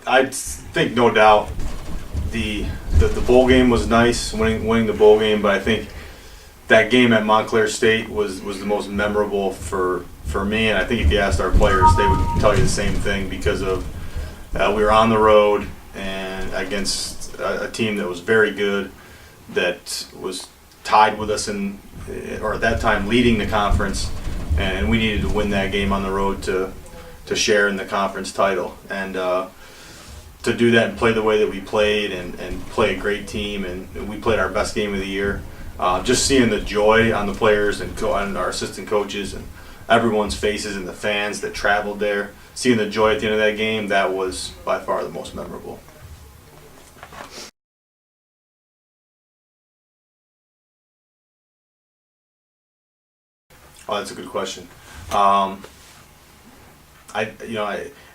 I think no doubt the bowl game was nice, winning the bowl game, but I think that game at Montclair State was the most memorable for me, and I think if you asked our players, they would tell you the same thing because of we were on the road and against a team that was very good, that was tied with us or at that time leading the conference, and we needed to win that game on the road to share in the conference title, and to do that and play the way that we played and play a great team, and we played our best game of the year. Just seeing the joy on the players and our assistant coaches and everyone's faces and the fans that traveled there, seeing the joy at the end of that game, that was by far the most memorable. Oh, that's a good question.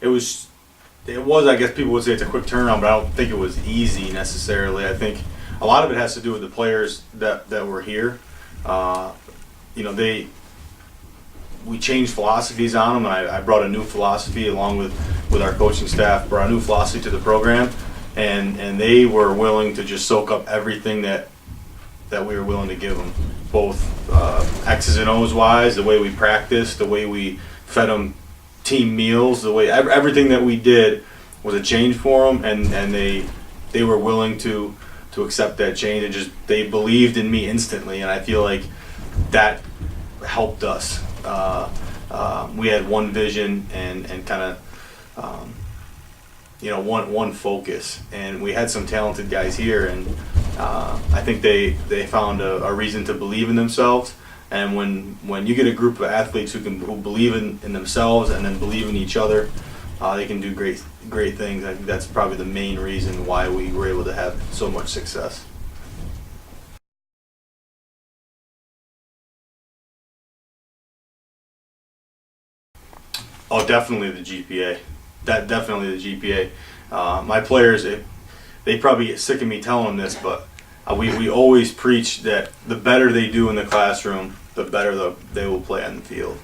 It was, I guess people would say it's a quick turnaround, but I don't think it was easy necessarily. I think a lot of it has to do with the players that were here. We changed philosophies on them, and I brought a new philosophy along with our coaching staff, brought a new philosophy to the program, and they were willing to just soak up everything that we were willing to give them, both X's and O's wise, the way we practiced, the way we fed them team meals, the way everything that we did was a change for them, and they were willing to accept that change, and just they believed in me instantly, and I feel like that helped us. We had one vision and kind of one focus, and we had some talented guys here, and I think they found a reason to believe in themselves. And when you get a group of athletes who believe in themselves and then believe in each other, they can do great things. I think that's probably the main reason why we were able to have so much success. Oh, definitely the GPA. Definitely the GPA. My players, they probably get sick of me telling them this, but we always preach that the better they do in the classroom, the better they will play on the field.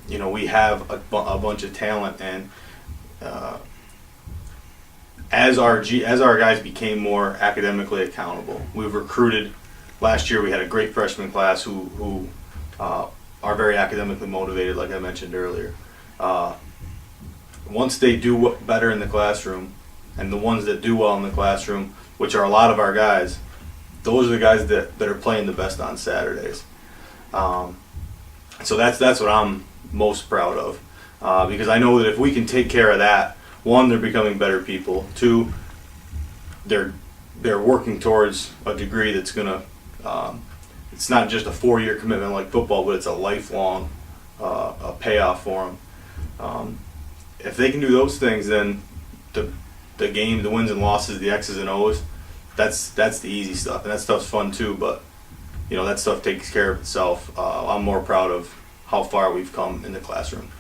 We have a bunch of talent, and as our guys became more academically accountable, we've recruited. Last year we had a great freshman class who are very academically motivated, like I mentioned earlier. Once they do better in the classroom, and the ones that do well in the classroom, which are a lot of our guys, those are the guys that are playing the best on Saturdays. So that's what I'm most proud of, because I know that if we can take care of that, one, they're becoming better people. Two, they're working towards a degree that's gonna. It's not just a 4-year commitment like football, but it's a lifelong a payoff for them. If they can do those things, then the game, the wins and losses, the X's and O's, that's the easy stuff, and that stuff's fun too. But that stuff takes care of itself. I'm more proud of how far we've come in the classroom.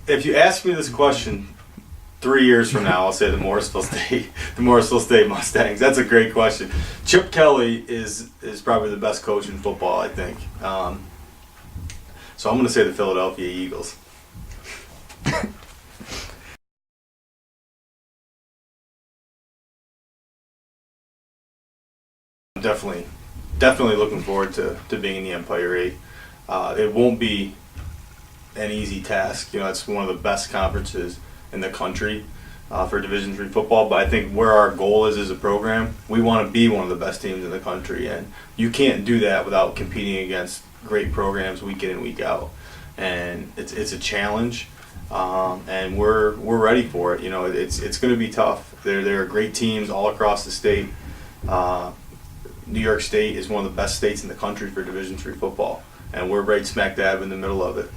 If you ask me this question 3 years from now, I'll say the Morrisville State Mustangs. That's a great question. Chip Kelly is probably the best coach in football, I think. So I'm going to say the Philadelphia Eagles. Definitely looking forward to being in the Empire 8. It won't be an easy task. It's one of the best conferences in the country for Division III football, but I think where our goal is as a program, we want to be one of the best teams in the country, and you can't do that without competing against great programs week in and week out, and it's a challenge, and we're ready for it. You know, it's going to be tough. There are great teams all across the state. New York State is one of the best states in the country for Division III football, and we're right smack dab in the middle of it.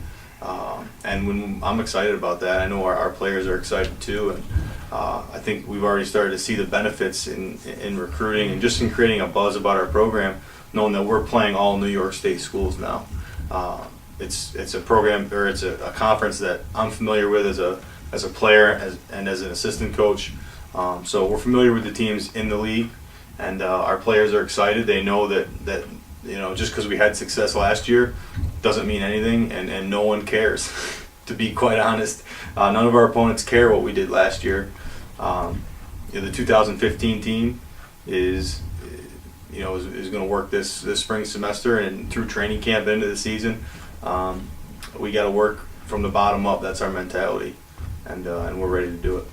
And when I'm excited about that, I know our players are excited too, and I think we've already started to see the benefits in recruiting and just in creating a buzz about our program, knowing that we're playing all New York State schools now. It's a program, or it's a conference that I'm familiar with as a player and as an assistant coach. So we're familiar with the teams in the league, and our players are excited. They know that you know, just because we had success last year doesn't mean anything, and no one cares. To be quite honest, none of our opponents care what we did last year. You know, the 2015 team is going to work this spring semester and through training camp into the season. We got to work from the bottom up. That's our mentality, and we're ready to do it.